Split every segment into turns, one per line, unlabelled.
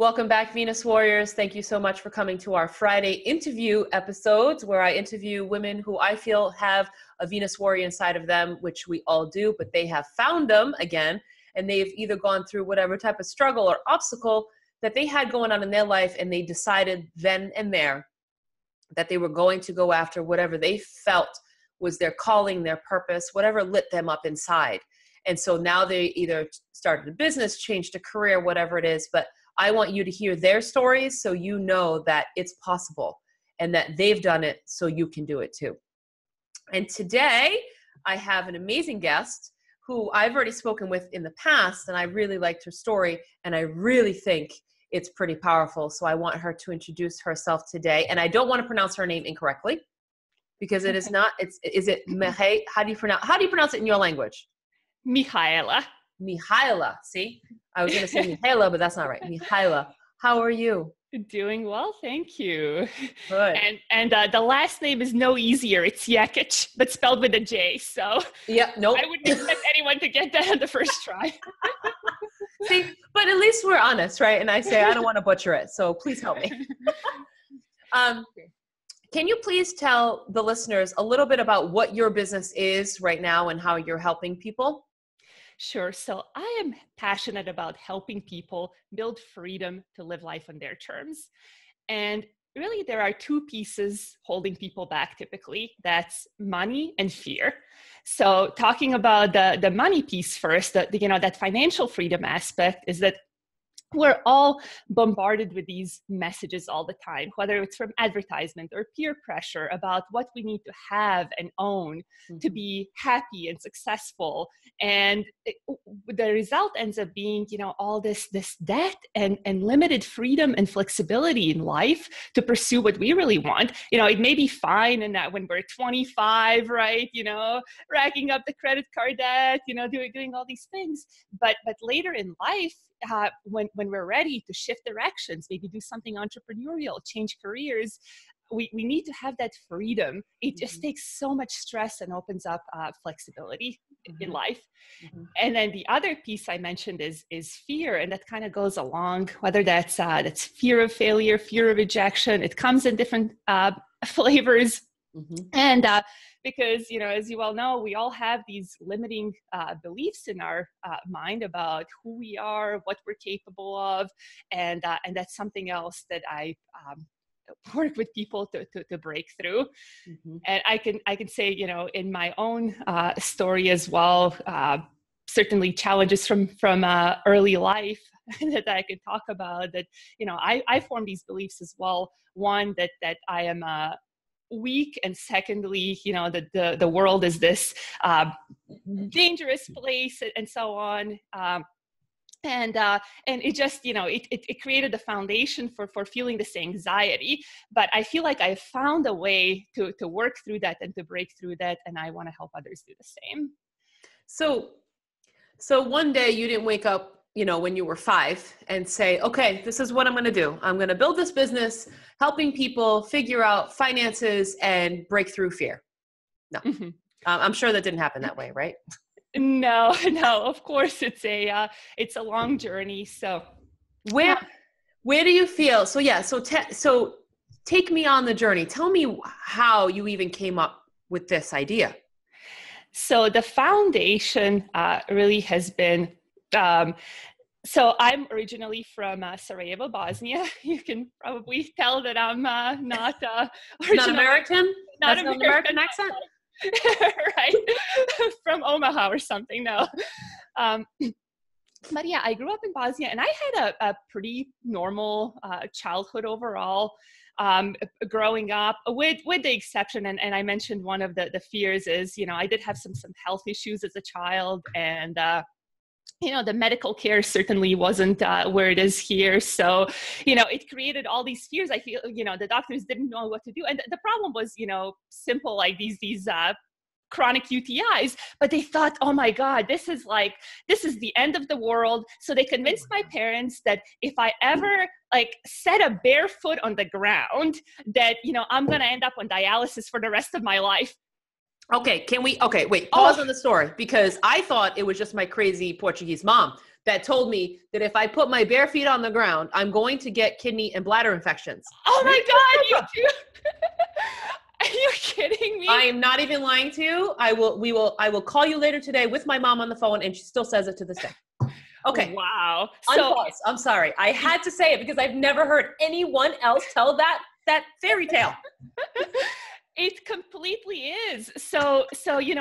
Welcome back, Venus Warriors. Thank you so much for coming to our Friday interview episodes where I interview women who I feel have a Venus Warrior inside of them, which we all do, but they have found them again, and they've either gone through whatever type of struggle or obstacle that they had going on in their life, and they decided then and there that they were going to go after whatever they felt was their calling, their purpose, whatever lit them up inside. And so now they either started a business, changed a career, whatever it is, but I want you to hear their stories so you know that it's possible and that they've done it so you can do it too. And today I have an amazing guest who I've already spoken with in the past, and I really liked her story, and I really think it's pretty powerful. So I want her to introduce herself today. And I don't want to pronounce her name incorrectly because it is not, is it Mihaela? How do you pronounce it in your language?
Mihaela.
Mihaela. See, I was going to say Mihaela, but that's not right. Mihaela, how are you?
Doing well, thank you.
Good.
And the last name is no easier. It's Jekic, but spelled with a J. So
yeah, nope.
I wouldn't expect anyone to get that on the first try.
See, but at least we're honest, right? And I say I don't want to butcher it, so please help me. Can you please tell the listeners a little bit about what your business is right now and how you're helping people?
Sure. So I am passionate about helping people build freedom to live life on their terms. And really, there are two pieces holding people back typically. That's money and fear. So talking about the money piece first, that financial freedom aspect is that we're all bombarded with these messages all the time, whether it's from advertisement or peer pressure about what we need to have and own to be happy and successful. And the result ends up being, all this debt and limited freedom and flexibility in life to pursue what we really want. It may be fine in that when we're 25, right? Racking up the credit card debt, doing all these things. But later in life, when we're ready to shift directions, maybe do something entrepreneurial, change careers, we need to have that freedom. It just takes so much stress and opens up flexibility in life. And then the other piece I mentioned is fear, and that kind of goes along, whether that's fear of failure, fear of rejection. It comes in different flavors. And because, as you well know, we all have these limiting beliefs in our mind about who we are, what we're capable of. And that's something else that I work with people to break through. And I can say, in my own story as well, certainly challenges from early life that I could talk about, that, I formed these beliefs as well. One, that I am weak, and secondly, that the world is this dangerous place, and so on. And it just, it created the foundation for feeling this anxiety. But I feel like I found a way to work through that and to break through that, and I want to help others do the same.
So one day you didn't wake up, when you were 5 and say, okay, this is what I'm going to do. I'm going to build this business, helping people figure out finances and break through fear. No, I'm sure that didn't happen that way, right?
No, of course it's a long journey. So
where do you feel? So yeah, so take me on the journey. Tell me how you even came up with this idea.
So the foundation really has been, so I'm originally from Sarajevo, Bosnia. You can probably tell that I'm not
not American? That's not an American accent?
Right. From Omaha or something. No. But yeah, I grew up in Bosnia, and I had a pretty normal childhood overall. Growing up, with the exception, and I mentioned one of the fears is, I did have some health issues as a child, and the medical care certainly wasn't where it is here. So, it created all these fears. I feel, the doctors didn't know what to do. And the problem was, simple, like these chronic UTIs, but they thought, oh my God, this is the end of the world. So they convinced my parents that if I ever set a bare foot on the ground, that, I'm going to end up on dialysis for the rest of my life.
Okay, wait, pause on the story, because I thought it was just my crazy Portuguese mom that told me that if I put my bare feet on the ground, I'm going to get kidney and bladder infections.
Oh my God, you too. Are you kidding me?
I am not even lying to you. I will call you later today with my mom on the phone, and she still says it to this day. Okay.
Wow.
Unpause. I'm sorry. I had to say it because I've never heard anyone else tell that fairy tale.
It completely is. So,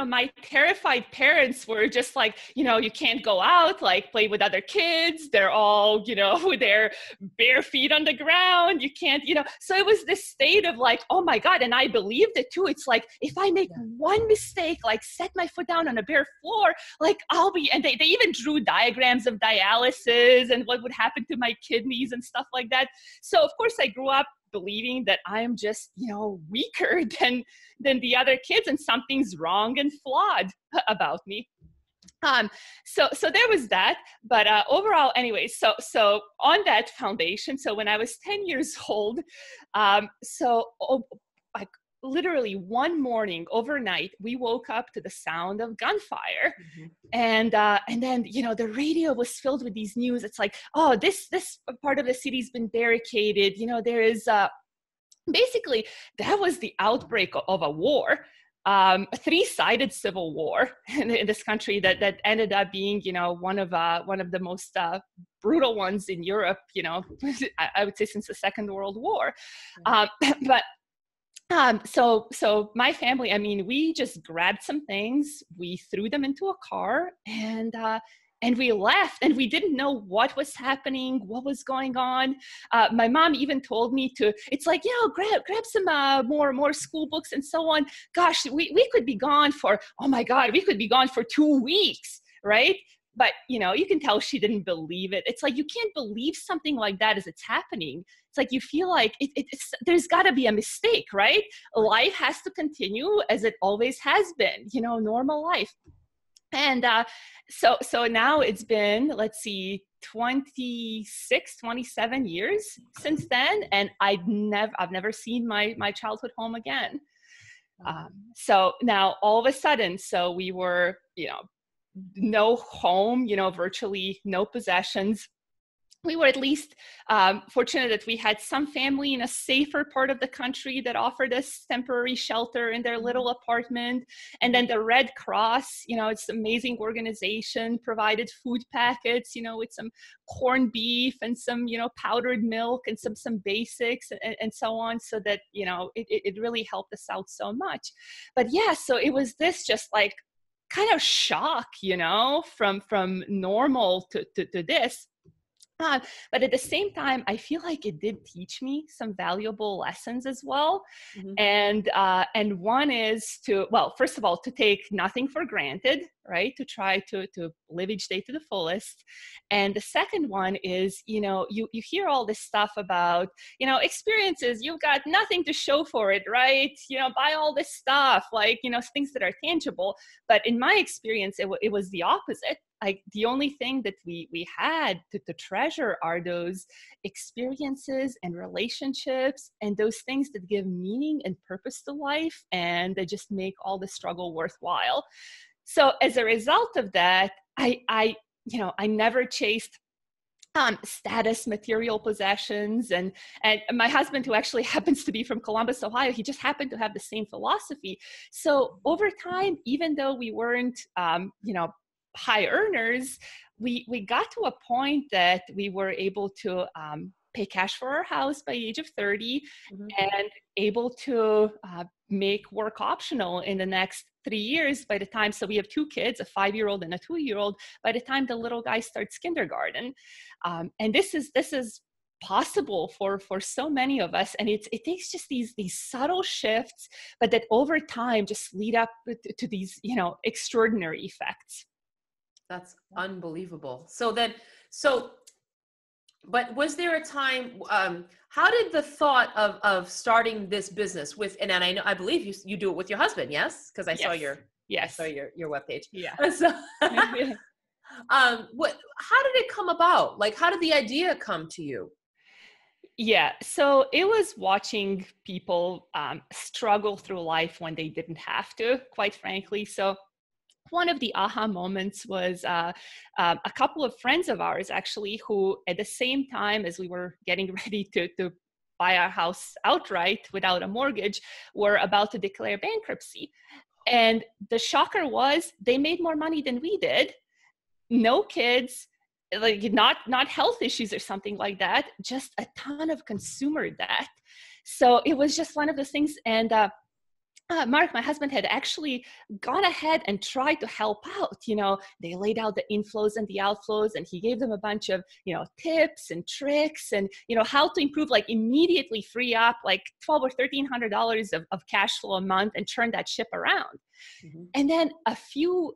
my terrified parents were just like, you can't go out, like play with other kids. They're all, with their bare feet on the ground. You can't, so it was this state of like, oh my God. And I believed it too. It's like, if I make one mistake, like set my foot down on a bare floor, like I'll be, and they even drew diagrams of dialysis and what would happen to my kidneys and stuff like that. So of course I grew up believing that I'm just, weaker than the other kids and something's wrong and flawed about me. So there was that, but overall, anyway, so on that foundation, so when I was 10 years old, like literally one morning overnight, we woke up to the sound of gunfire. Mm-hmm. And then, the radio was filled with these news. It's like, oh, this part of the city's been barricaded. There is basically that was the outbreak of a war, a three-sided civil war in this country that ended up being, one of the most brutal ones in Europe. I would say since the Second World War, So my family, we just grabbed some things, we threw them into a car, and we left, and we didn't know what was happening, what was going on. My mom even told me it's like, grab some more school books and so on. Gosh, we could be gone for, oh my God, we could be gone for 2 weeks, right? But, you can tell she didn't believe it. It's like, you can't believe something like that as it's happening. It's like, you feel like there's got to be a mistake, right? Life has to as it always has been, normal life. And so now it's been, let's see, 27 years since then. And I've never seen my childhood home again. So now all of a sudden, so we were, no home, virtually no possessions. We were at least fortunate that we had some family in a safer part of the country that offered us temporary shelter in their little apartment. And then the Red Cross, it's an amazing organization, provided food packets, with some corned beef and some, powdered milk and some basics and so on, so that, it really helped us out so much. But yeah, so it was this just like kind of shock, from normal to this. But at the same time, I feel like it did teach me some valuable lessons as well. Mm-hmm. And one is first of all, to take nothing for granted, right? To try to live each day to the fullest. And the second one is, you hear all this stuff about, experiences, you've got nothing to show for it, right? Buy all this stuff, like, things that are tangible. But in my experience, it was the opposite. Like the only thing that we had to treasure are those experiences and relationships and those things that give meaning and purpose to life and that just make all the struggle worthwhile. So as a result of that, I never chased status, material possessions, and my husband, who actually happens to be from Columbus, Ohio, he just happened to have the same philosophy. So over time, even though we weren't, high earners, we got to a point that we were able to pay cash for our house by the age of 30, mm-hmm. and able to make work optional in the next 3 years by the time, so we have 2 kids, a 5-year-old and a 2-year-old, by the time the little guy starts kindergarten. And this is possible for so many of us. And it takes just these subtle shifts, but that over time just lead up to these, extraordinary effects.
That's unbelievable. But was there a time, how did the thought of starting this business with, and I believe you do it with your husband, yes? Because I saw your webpage.
Yeah.
So, how did it come about? Like, how did the idea come to you?
Yeah, so it was watching people struggle through life when they didn't have to, quite frankly. So one of the aha moments was a couple of friends of ours, actually, who at the same time as we were getting ready to buy our house outright without a mortgage, were about to declare bankruptcy. And the shocker was they made more money than we did. No kids, like not health issues or something like that, just a ton of consumer debt. So it was just one of those things. And Mark, my husband, had actually gone ahead and tried to help out. They laid out the inflows and the outflows, and he gave them a bunch of, tips and tricks and, how to improve, like immediately free up like $1,200 or $1,300 of cash flow a month and turn that ship around. Mm-hmm. And then a few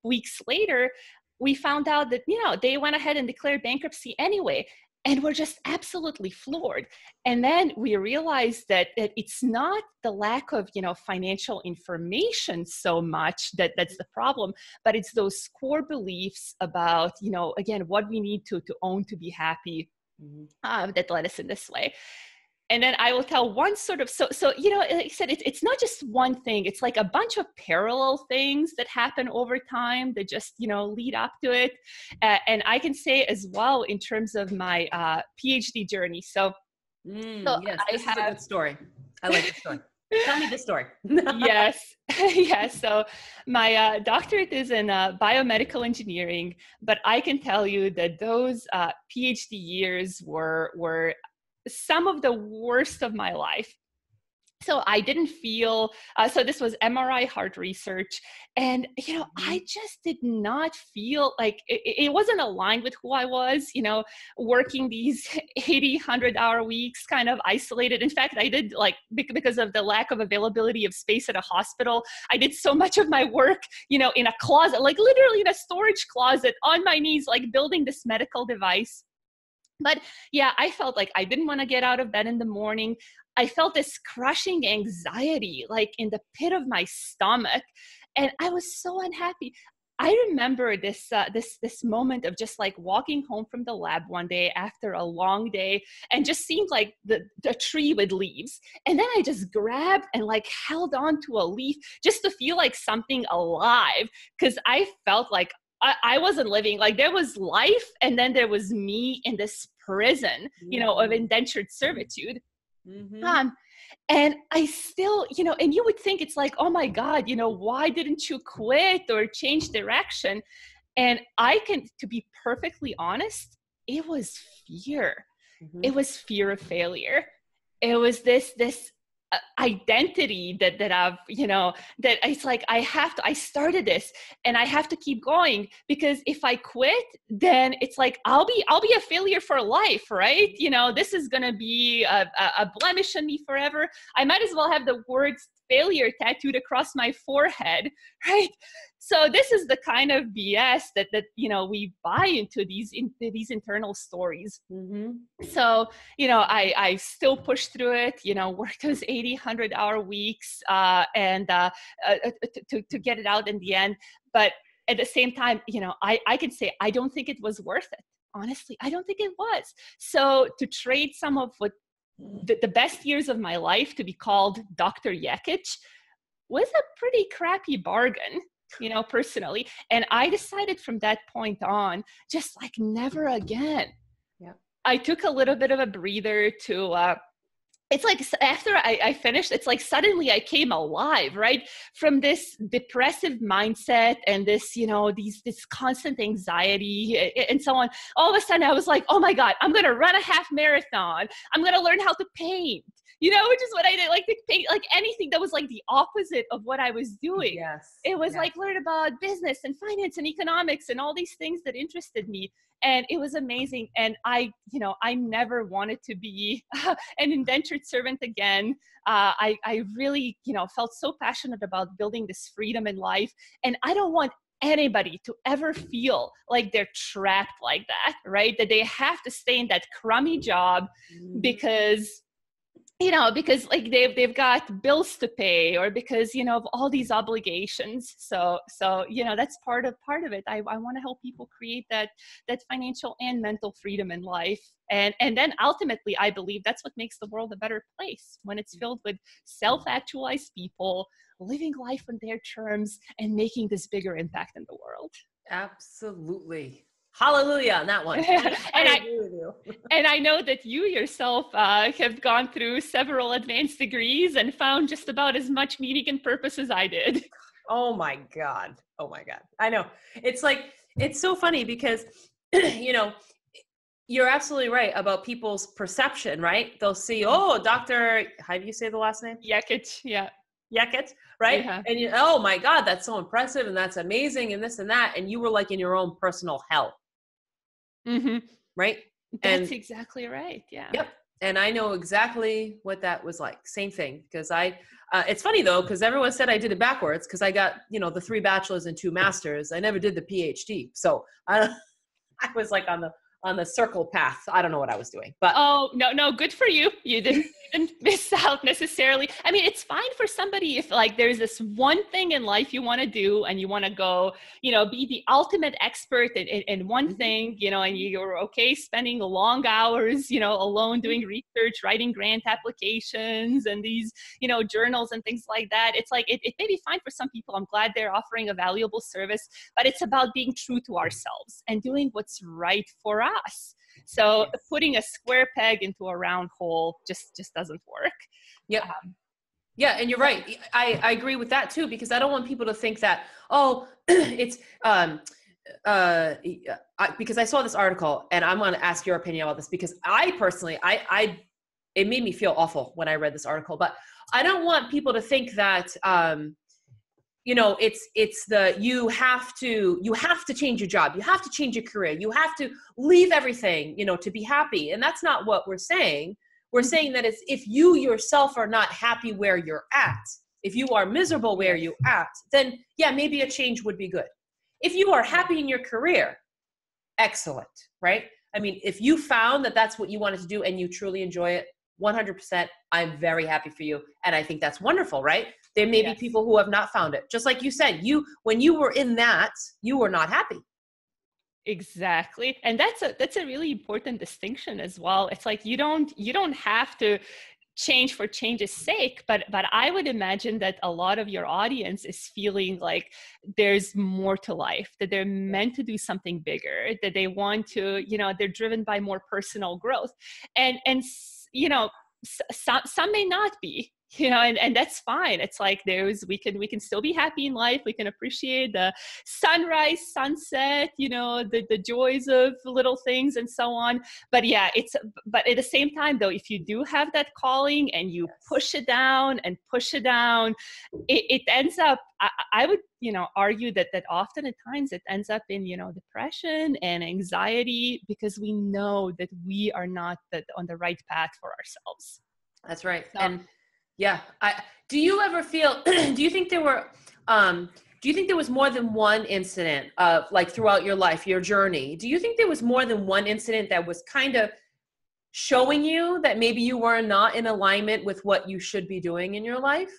weeks later, we found out that, they went ahead and declared bankruptcy anyway. And we're just absolutely floored. And then we realized that it's not the lack of, financial information so much that's the problem, but it's those core beliefs about, again, what we need to own to be happy, that led us in this way. And then I will tell one sort of, so like I said, it's not just one thing. It's like a bunch of parallel things that happen over time that just, lead up to it. And I can say as well, in terms of my PhD journey. So
yes, this is a good story. I like the story. Tell me the story.
Yes. Yes. So my doctorate is in biomedical engineering, but I can tell you that those PhD years were some of the worst of my life. So I didn't feel, so this was MRI heart research. And, I just did not feel like it wasn't aligned with who I was, working these 80, 100-hour weeks, kind of isolated. In fact, I did because of the lack of availability of space at a hospital, I did so much of my work, in a closet, like literally in a storage closet on my knees, like building this medical device. But yeah, I felt like I didn't want to get out of bed in the morning. I felt this crushing anxiety, like in the pit of my stomach. And I was so unhappy. I remember this moment of just like walking home from the lab one day after a long day and just seeing like the tree with leaves. And then I just grabbed and like held on to a leaf just to feel like something alive, because I felt like I wasn't living, like there was life, and then there was me in this prison, of indentured servitude. Mm-hmm. And I still, and you would think it's like, oh my God, why didn't you quit or change direction? And to be perfectly honest, it was fear. Mm-hmm. It was fear of failure. It was this identity that I've, that it's like, I started this and I have to keep going, because if I quit, then it's like, I'll be a failure for life, right? This is going to be a blemish on me forever. I might as well have the words failure tattooed across my forehead, right? So this is the kind of BS that we buy into these internal stories. Mm-hmm. So I still pushed through it. Worked those 80, 100-hour weeks and to get it out in the end. But at the same time, I can say I don't think it was worth it. Honestly, I don't think it was. So to trade some of what the best years of my life to be called Dr. Jekic was a pretty crappy bargain, personally. And I decided from that point on, just like never again. Yeah. I took a little bit of a breather to, it's like after I finished, it's like suddenly I came alive, right? From this depressive mindset and this, this constant anxiety and so on. All of a sudden I was like, oh my God, I'm going to run a half marathon. I'm going to learn how to paint, which is what I did, like to paint, like anything that was like the opposite of what I was doing. Yes. It was like learn about business and finance and economics and all these things that interested me. And it was amazing. And I never wanted to be an indentured servant again. I really, felt so passionate about building this freedom in life. And I don't want anybody to ever feel like they're trapped like that, right? That they have to stay in that crummy job because because like they've got bills to pay, or because, of all these obligations. So, that's part of it. I want to help people create that financial and mental freedom in life. And then ultimately, I believe that's what makes the world a better place, when it's filled with self-actualized people living life on their terms and making this bigger impact in the world.
Absolutely. Hallelujah on that one.
and
I agree with you.
And I know that you yourself have gone through several advanced degrees and found just about as much meaning and purpose as I did.
Oh my God. I know. It's like, it's so funny because, you're absolutely right about people's perception, right? They'll see, Dr. How do you say the last name?
Jekic, yeah.
Jekic, right?
Yeah.
And oh my God, that's so impressive and that's amazing and this and that. And you were like in your own personal hell.
Mm-hmm.
Right?
That's exactly right. Yeah.
Yep. And I know exactly what that was like. Same thing. Because it's funny though, because everyone said I did it backwards, because I got, the 3 bachelors and 2 masters. I never did the PhD. So I was like on the circle path. I don't know what I was doing, but
no, good for you. You didn't miss out necessarily. I mean, it's fine for somebody if like there's this one thing in life you want to do and you want to go, be the ultimate expert in one thing, and you're okay spending long hours, alone doing research, writing grant applications and these, journals and things like that. It's like, it may be fine for some people. I'm glad they're offering a valuable service, but it's about being true to ourselves and doing what's right for us. So putting a square peg into a round hole just doesn't work.
Yeah. Yeah. And you're right. I agree with that too, because I don't want people to think that, it's, because I saw this article and I'm going to ask your opinion about this, because I personally, it made me feel awful when I read this article, but I don't want people to think that, you have to change your job. You have to change your career. You have to leave everything, to be happy. And that's not what we're saying. We're saying that it's, if you yourself are not happy where you're at, if you are miserable where you're at, then maybe a change would be good. If you are happy in your career, excellent, right? I mean, if you found that that's what you wanted to do and you truly enjoy it, 100%, I'm very happy for you. And I think that's wonderful, right? There may be people who have not found it. Just like you said, when you were in that, you were not happy.
Exactly. And that's a really important distinction as well. It's like, you don't have to change for change's sake, but I would imagine that a lot of your audience is feeling like there's more to life, that they're meant to do something bigger, that they want to, they're driven by more personal growth. And some may not be, and that's fine. It's like we can still be happy in life. We can appreciate the sunrise, sunset, the joys of little things and so on. But but at the same time though, if you do have that calling and you push it down, it ends up, I would, argue that often at times it ends up in, depression and anxiety, because we know that we are not on the right path for ourselves.
That's right. So, and do you ever feel, do you think there was more than one incident of like throughout your life, your journey? Do you think there was more than one incident that was kind of showing you that maybe you were not in alignment with what you should be doing in your life?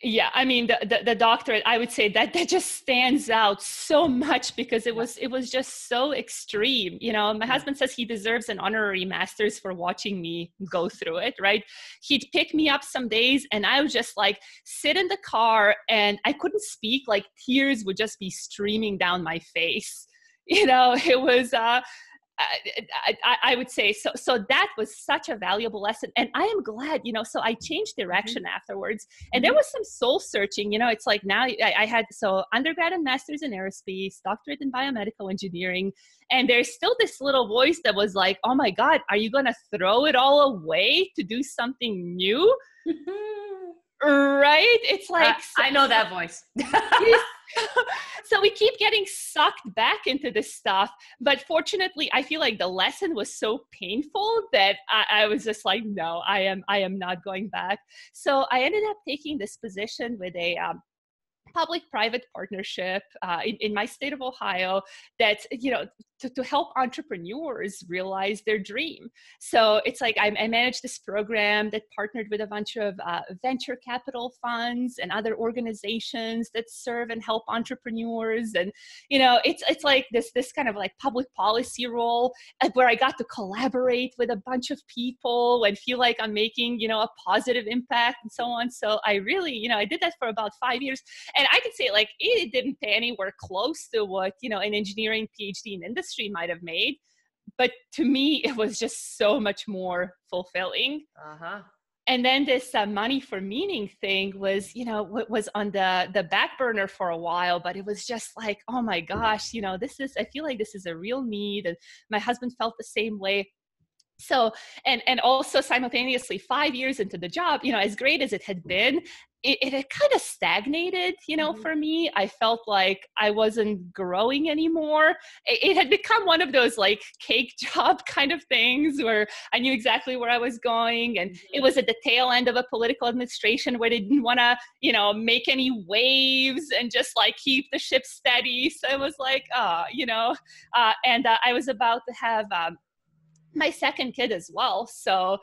Yeah, I mean, the doctorate, I would say that just stands out so much, because it was just so extreme. My husband says he deserves an honorary master's for watching me go through it, right? He'd pick me up some days and I would just like sit in the car and I couldn't speak, like tears would just be streaming down my face. It was, I would say so that was such a valuable lesson, and I am glad, so I changed direction afterwards, and there was some soul searching. It's like now I had undergrad and master's in aerospace, doctorate in biomedical engineering, and there's still this little voice that was like, oh my God, are you gonna throw it all away to do something new? Right? It's like,
I know that voice.
So we keep getting sucked back into this stuff. But fortunately, I feel like the lesson was so painful that I was just like, no, I am not going back. So I ended up taking this position with a public-private partnership in my state of Ohio that's, to help entrepreneurs realize their dream. So it's like I managed this program that partnered with a bunch of venture capital funds and other organizations that serve and help entrepreneurs. And, it's like this kind of like public policy role where I got to collaborate with a bunch of people and feel like I'm making, a positive impact and so on. So I really, I did that for about 5 years. And I could say like it didn't pay anywhere close to what, an engineering PhD in industry might have made. But to me, it was just so much more fulfilling.
Uh-huh.
And then this money for meaning thing was, was on the back burner for a while, but it was just like, oh my gosh, I feel like this is a real need. And my husband felt the same way. So, and also simultaneously 5 years into the job, as great as it had been, it had kind of stagnated, for me. I felt like I wasn't growing anymore. It had become one of those like cake job kind of things where I knew exactly where I was going. And it was at the tail end of a political administration where they didn't want to, make any waves and just like keep the ship steady. So it was like, and I was about to have my second kid as well. So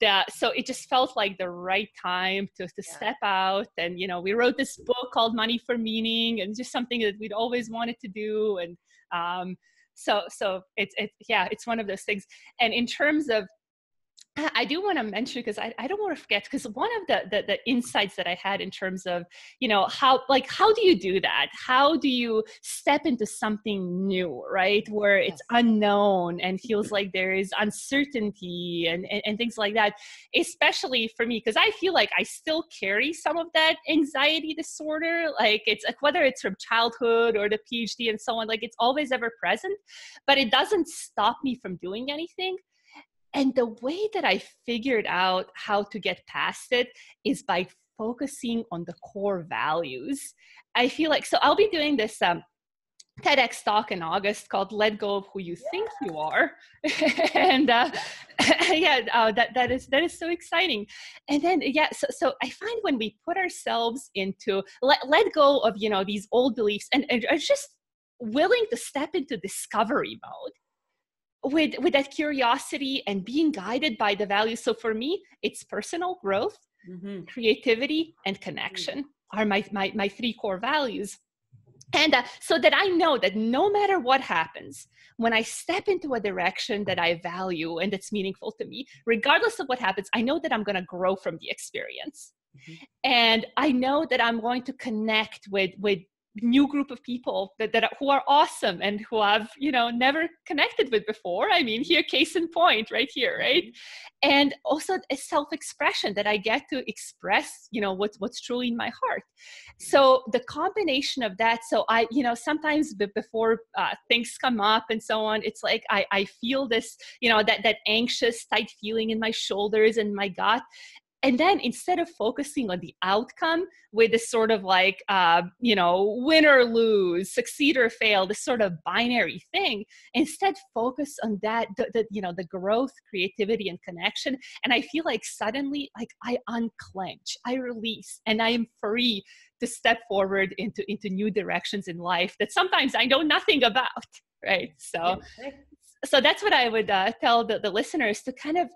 it just felt like the right time to step out. And, we wrote this book called Money for Meaning, and just something that we'd always wanted to do. And so it's one of those things. And in terms of, I do want to mention, because I don't want to forget, because one of the insights that I had in terms of, how do you do that? How do you step into something new, right? Where it's unknown and feels like there is uncertainty and things like that, especially for me, because I feel like I still carry some of that anxiety disorder. Like it's like, whether it's from childhood or the PhD and so on, like it's always ever present, but it doesn't stop me from doing anything. And the way that I figured out how to get past it is by focusing on the core values. I feel like, so I'll be doing this TEDx talk in August called Let Go of Who You Think You Are. And that is so exciting. And then, so I find when we put ourselves into, let go of, these old beliefs and are just willing to step into discovery mode, with that curiosity and being guided by the values. So for me, it's personal growth, creativity, and connection are my three core values. And so that I know that no matter what happens, when I step into a direction that I value and that's meaningful to me, regardless of what happens, I know that I'm going to grow from the experience. And I know that I'm going to connect with new group of people who are awesome and who I've, never connected with before. I mean, here, case in point, right here, right? And also a self-expression that I get to express, what's truly in my heart. So the combination of that, so I, sometimes before things come up and so on, it's like I feel this, that anxious, tight feeling in my shoulders and my gut. And then instead of focusing on the outcome with this sort of like, win or lose, succeed or fail, this sort of binary thing, instead focus on that, the growth, creativity, and connection. And I feel like suddenly, like I unclench, I release, and I am free to step forward into new directions in life that sometimes I know nothing about, right? So that's what I would tell the listeners, to kind of,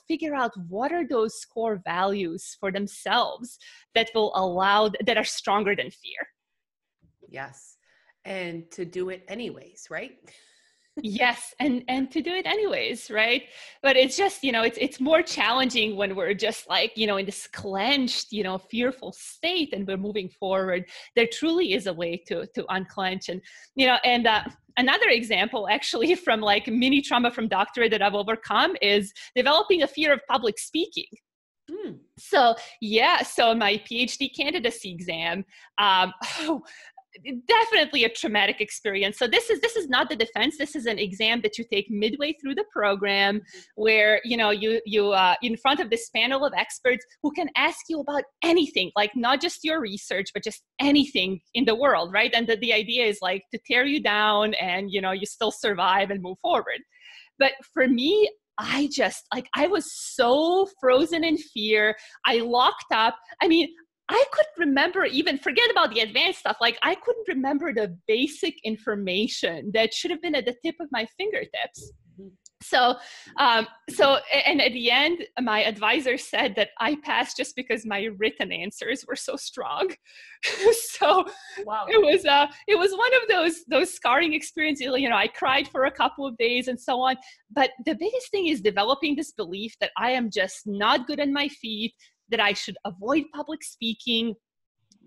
figure out what are those core values for themselves that are stronger than fear.
Yes. And to do it anyways, right?
Yes. And to do it anyways, right? But it's just, it's more challenging when we're just like, in this clenched, fearful state and we're moving forward. There truly is a way to unclench. And, another example actually from like mini trauma from doctorate that I've overcome is developing a fear of public speaking. So my PhD candidacy exam, definitely a traumatic experience. So this is not the defense. This is an exam that you take midway through the program, where you in front of this panel of experts who can ask you about anything, like not just your research, but just anything in the world, right? And the idea is like to tear you down, and you still survive and move forward. But for me, I was so frozen in fear. I locked up. I mean, I couldn't remember, even forget about the advanced stuff. Like I couldn't remember the basic information that should have been at the tip of my fingertips. So, and at the end, my advisor said that I passed just because my written answers were so strong. So
wow.
it was one of those scarring experiences. You know, I cried for a couple of days and so on. But the biggest thing is developing this belief that I am just not good on my feet, that I should avoid public speaking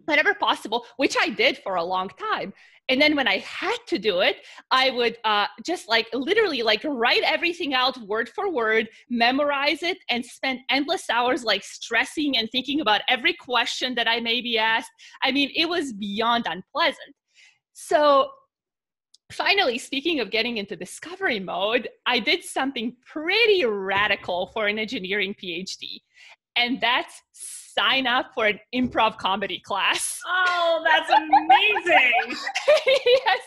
whenever possible, which I did for a long time. And then when I had to do it, I would just like literally like write everything out word for word, memorize it, and spend endless hours like stressing and thinking about every question that I may be asked. I mean, it was beyond unpleasant. So finally, speaking of getting into discovery mode, I did something pretty radical for an engineering PhD. And that's sign up for an improv comedy class.
Oh, that's amazing.
Yes.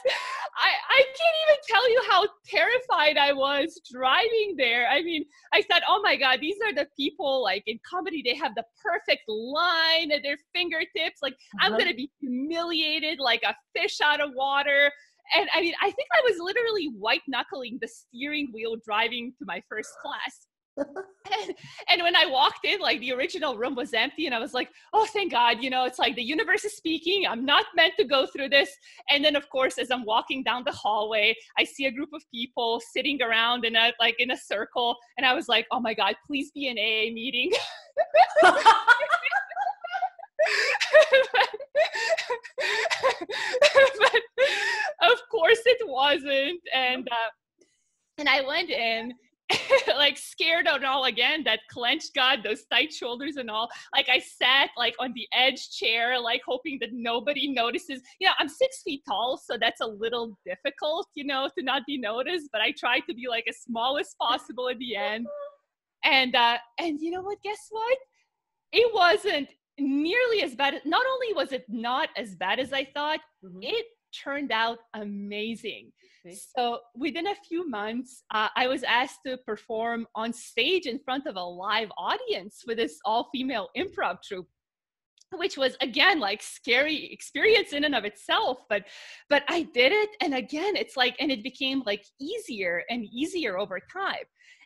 I can't even tell you how terrified I was driving there. I mean, I thought, oh my God, these are the people like in comedy, they have the perfect line at their fingertips. Like I'm going to be humiliated like a fish out of water. And I mean, I think I was literally white knuckling the steering wheel driving to my first class. And when I walked in, like the original room was empty and I was like, oh, thank God, you know, it's like the universe is speaking. I'm not meant to go through this. And then of course, as I'm walking down the hallway, I see a group of people sitting around in a circle. And I was like, oh my God, please be an AA meeting. But of course it wasn't. And I went in like scared and all again, that clenched gut, those tight shoulders and all. Like I sat like on the edge chair, like hoping that nobody notices. You know, I'm 6 feet tall, so that's a little difficult, you know, to not be noticed. But I tried to be like as small as possible at the end. And you know what? Guess what? It wasn't nearly as bad. Not only was it not as bad as I thought, it turned out amazing. So within a few months, I was asked to perform on stage in front of a live audience with this all-female improv troupe, which was again like scary experience in and of itself, but I did it. And again, it's like, and it became like easier and easier over time.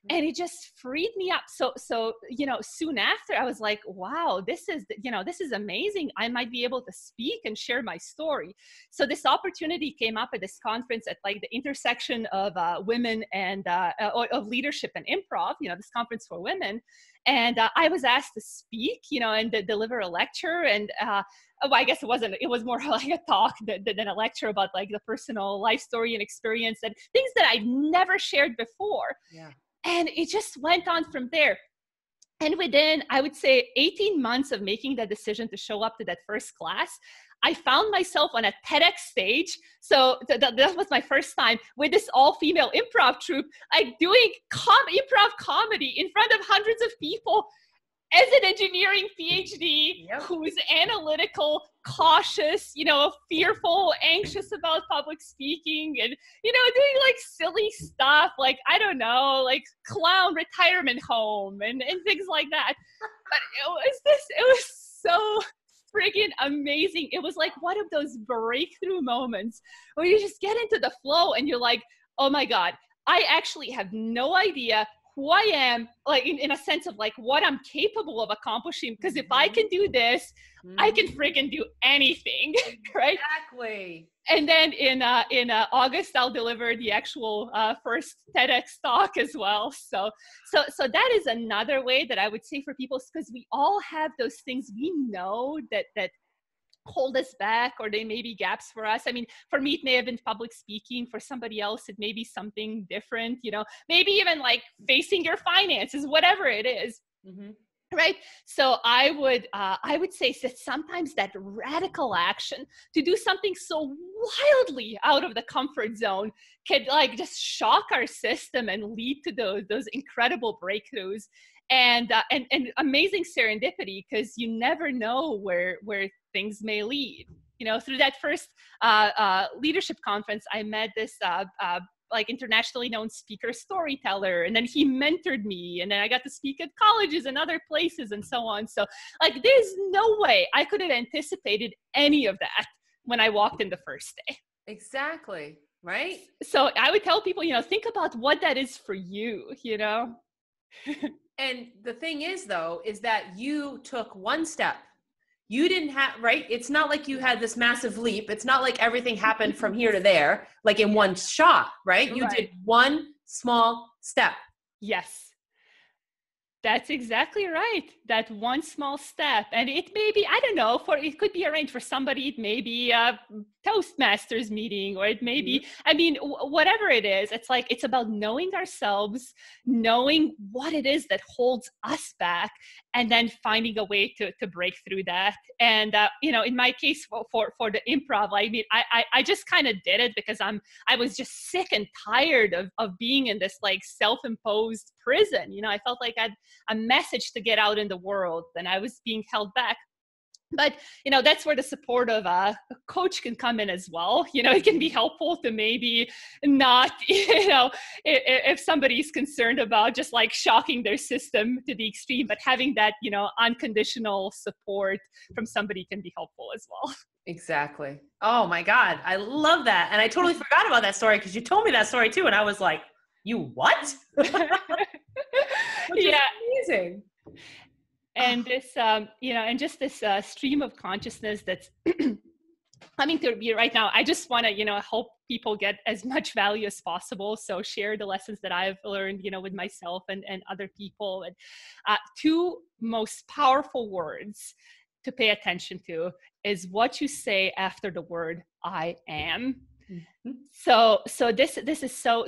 And it just freed me up. So, you know, soon after I was like, wow, this is amazing. I might be able to speak and share my story. So this opportunity came up at this conference at like the intersection of women and of leadership and improv, you know, this conference for women. And I was asked to speak, you know, and deliver a lecture. And well, I guess it was more like a talk than a lecture about like the personal life story and experience and things that I'd never shared before. Yeah. And it just went on from there. And within, I would say, 18 months of making that decision to show up to that first class, I found myself on a TEDx stage. So that was my first time with this all-female improv troupe, like doing improv comedy in front of hundreds of people as an engineering PhD who's analytical, cautious, you know, fearful, anxious about public speaking and, you know, doing like silly stuff, like, I don't know, like clown retirement home and things like that. But it was so friggin' amazing. It was like one of those breakthrough moments where you just get into the flow and you're like, oh my God, I actually have no idea who I am, like in a sense of like what I'm capable of accomplishing. Because if I can do this, I can freaking do anything, right?
Exactly.
And then in August, I'll deliver the actual first TEDx talk as well. So that is another way that I would say for people, because we all have those things we know that hold us back, or they may be gaps for us. I mean, for me, it may have been public speaking. For somebody else, it may be something different, you know, maybe even like facing your finances, whatever it is. Right. So I would say that sometimes that radical action to do something so wildly out of the comfort zone can like just shock our system and lead to those incredible breakthroughs and amazing serendipity, because you never know where things may lead. You know, through that first leadership conference, I met this like internationally known speaker storyteller. And then he mentored me. And then I got to speak at colleges and other places and so on. So like, there's no way I could have anticipated any of that when I walked in the first day.
Exactly. Right.
So I would tell people, think about what that is for you,
And the thing is, though, is that you took one step. You didn't have, right? It's not like you had this massive leap. It's not like everything happened from here to there, like in one shot, right? You did one small step.
Yes. That's exactly right. That one small step. And it may be, I don't know, it could be arranged for somebody. It may be a Toastmasters meeting, or it may be, whatever it is, it's like, it's about knowing ourselves, knowing what it is that holds us back, and then finding a way to break through that. And, in my case for the improv, I just kind of did it because I was just sick and tired of being in this like self-imposed prison. I felt like I had a message to get out in the world and I was being held back. But, that's where the support of a coach can come in as well. It can be helpful to maybe not, if somebody's concerned about just like shocking their system to the extreme, but having that, unconditional support from somebody can be helpful as well.
Exactly. Oh my God. I love that. And I totally forgot about that story because you told me that story too. And I was like, you what? Which is amazing.
And this, and just this stream of consciousness that's coming through me right now. I just want to, help people get as much value as possible. So share the lessons that I've learned, with myself and other people. And two most powerful words to pay attention to is what you say after the word I am. Mm-hmm. So this is so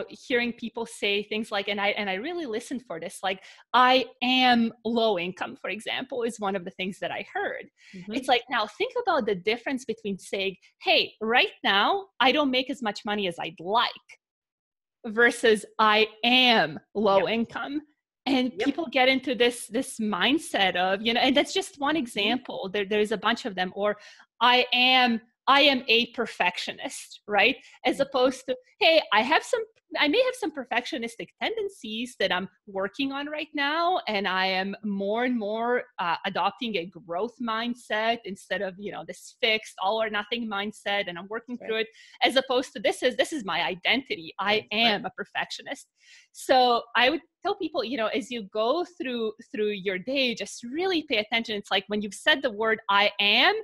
hearing people say things like, and I really listened for this, like I am low income, for example, is one of the things that I heard. Mm-hmm. It's like, now think about the difference between saying, hey, right now I don't make as much money as I'd like, versus I am low income. And people get into this mindset of, and that's just one example. There's a bunch of them. Or I am a perfectionist, right? As opposed to, hey, I may have some perfectionistic tendencies that I'm working on right now. And I am more and more adopting a growth mindset instead of, this fixed all or nothing mindset. And I'm working through it, as opposed to this is my identity. I am a perfectionist. So I would tell people, as you go through your day, just really pay attention. It's like when you've said the word I am,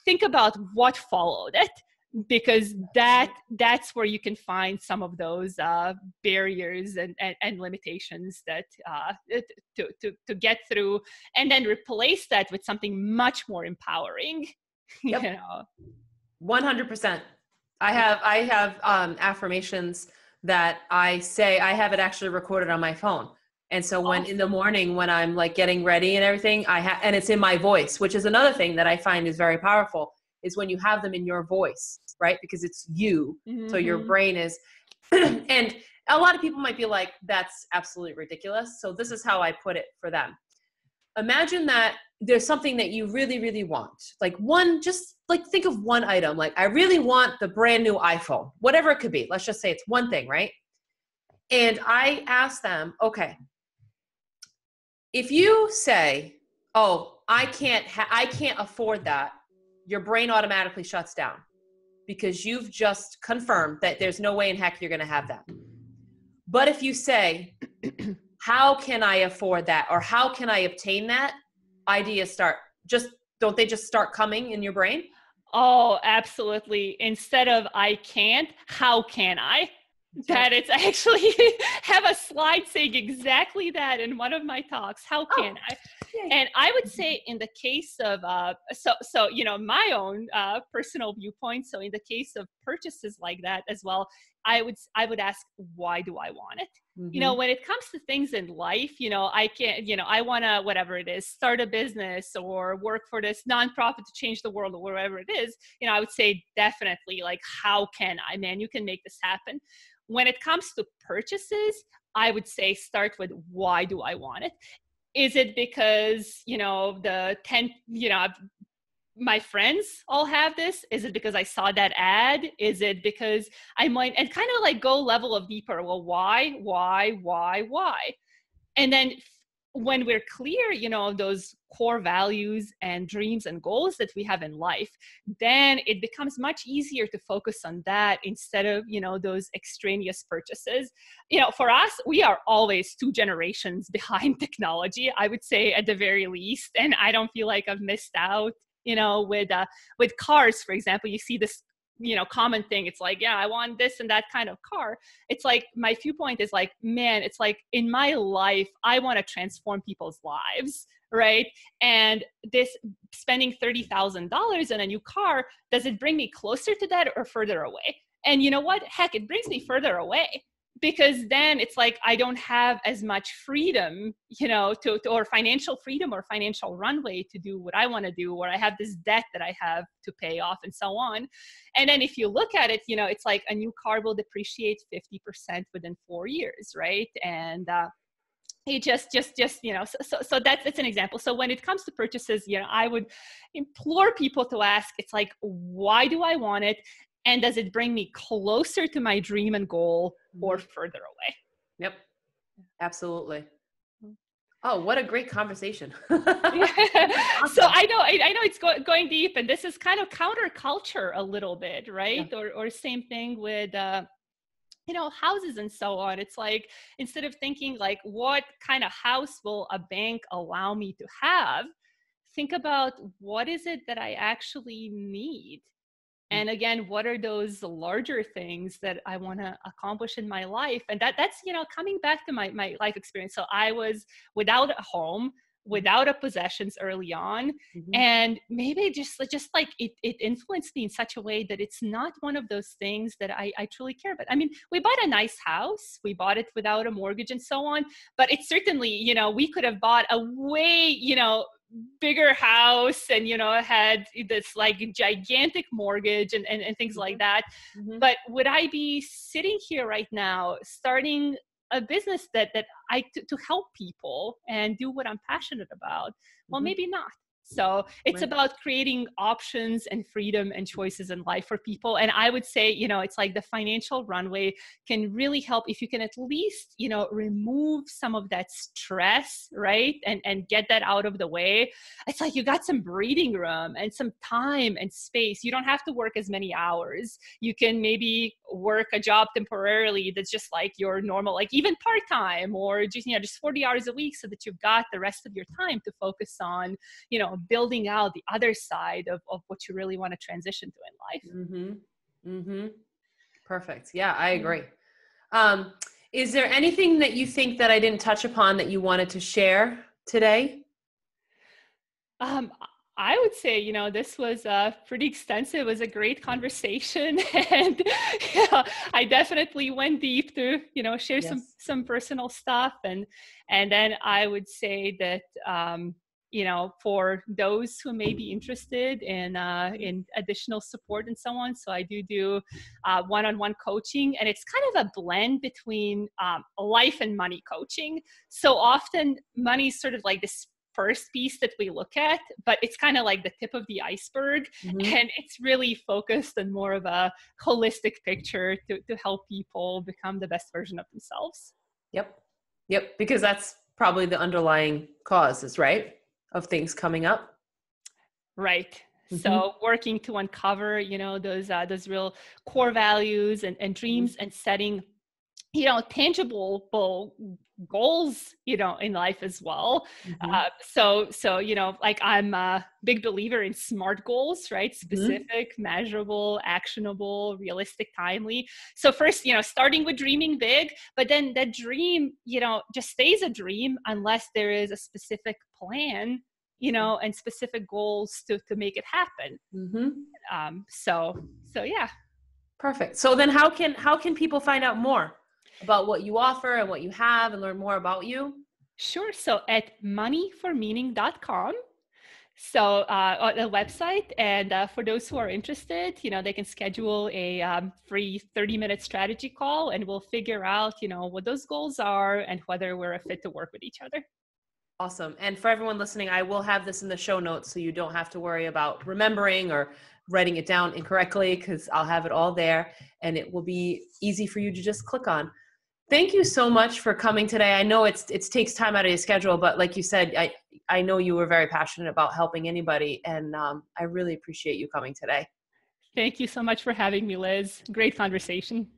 think about what followed it, because that's where you can find some of those barriers and limitations that to get through, and then replace that with something much more empowering.
100%. I have affirmations that I say. I have it actually recorded on my phone. And so when in the morning, when I'm like getting ready and everything, and it's in my voice, which is another thing that I find is very powerful, is when you have them in your voice, right? Because it's you. Mm-hmm. So your brain is, and a lot of people might be like, that's absolutely ridiculous. So this is how I put it for them. Imagine that there's something that you really, really want. Like just like think of one item. Like I really want the brand new iPhone, whatever it could be. Let's just say it's one thing, right? And I ask them, okay, if you say, oh, I can't afford that, your brain automatically shuts down because you've just confirmed that there's no way in heck you're going to have that. But if you say, how can I afford that? Or how can I obtain that? Ideas don't they just start coming in your brain?
Oh, absolutely. Instead of I can't, how can I? That it's actually have a slide saying exactly that in one of my talks. How can I? And I would say in the case of, my own personal viewpoint. So in the case of purchases like that as well, I would ask, why do I want it? Mm-hmm. When it comes to things in life, I can't, I want to, whatever it is, start a business or work for this nonprofit to change the world or whatever it is, I would say definitely like, how can I, man, you can make this happen. When it comes to purchases, I would say start with, why do I want it? Is it because, the 10, my friends all have this? Is it because I saw that ad? Is it because I might, and kind of like go level of deeper. Well, why? And then when we're clear, those core values and dreams and goals that we have in life, then it becomes much easier to focus on that instead of, those extraneous purchases. For us, we are always 2 generations behind technology, I would say, at the very least. And I don't feel like I've missed out, with cars, for example. You see this common thing. It's like, yeah, I want this and that kind of car. It's like, my viewpoint is like, man, it's like, in my life, I want to transform people's lives, right? And this spending $30,000 on a new car, does it bring me closer to that or further away? And you know what? Heck, it brings me further away, because then it's like I don't have as much freedom, or financial freedom or financial runway to do what I want to do, or I have this debt that I have to pay off and so on. And then if you look at it, it's like a new car will depreciate 50% within 4 years, right? And it just so that's an example. So when it comes to purchases, I would implore people to ask, it's like, why do I want it? And does it bring me closer to my dream and goal or further away?
Yep, absolutely. Oh, what a great conversation.
Yeah.
Awesome.
So I know it's going deep, and this is kind of counterculture a little bit, right? Yeah. Or same thing with, houses and so on. It's like, instead of thinking like, what kind of house will a bank allow me to have? Think about, what is it that I actually need? And again, what are those larger things that I want to accomplish in my life? And that's, coming back to my life experience. So I was without a home, without a possessions early on. And maybe just like it influenced me in such a way that it's not one of those things that I truly care about. I mean, we bought a nice house, we bought it without a mortgage and so on, but it's certainly, we could have bought a way, bigger house and had this like gigantic mortgage and things like that. But would I be sitting here right now starting a business that to help people and do what I'm passionate about? Well, maybe not. So it's about creating options and freedom and choices in life for people. And I would say, it's like the financial runway can really help if you can at least, remove some of that stress, right? And get that out of the way. It's like you got some breathing room and some time and space. You don't have to work as many hours. You can maybe work a job temporarily that's just like your normal, like even part-time, or just 40 hours a week, so that you've got the rest of your time to focus on, building out the other side of what you really want to transition to in life.
Perfect. Yeah, I agree. Is there anything that you think that I didn't touch upon that you wanted to share today?
I would say, this was pretty extensive. It was a great conversation. And I definitely went deep to, share some personal stuff. And then I would say that, for those who may be interested in additional support and so on. So I do one-on-one coaching, and it's kind of a blend between life and money coaching. So often money is sort of like this first piece that we look at, but it's kind of like the tip of the iceberg. And it's really focused on more of a holistic picture to help people become the best version of themselves.
Yep. Because that's probably the underlying causes, right? Of things coming up.
Right. So working to uncover, those real core values and dreams, and setting, tangible goals, in life as well. So, like, I'm a big believer in SMART goals, right? Specific, measurable, actionable, realistic, timely. So first, starting with dreaming big, but then that dream, just stays a dream unless there is a specific plan, and specific goals to make it happen. So yeah.
Perfect. So then how can people find out more about what you offer and what you have and learn more about you?
Sure. So at moneyformeaning.com. So on the website, and for those who are interested, they can schedule a free 30-minute strategy call, and we'll figure out, what those goals are and whether we're a fit to work with each other.
Awesome. And for everyone listening, I will have this in the show notes so you don't have to worry about remembering or writing it down incorrectly, because I'll have it all there and it will be easy for you to just click on. Thank you so much for coming today. I know it takes time out of your schedule, but like you said, I know you were very passionate about helping anybody, and I really appreciate you coming today.
Thank you so much for having me, Liz. Great conversation.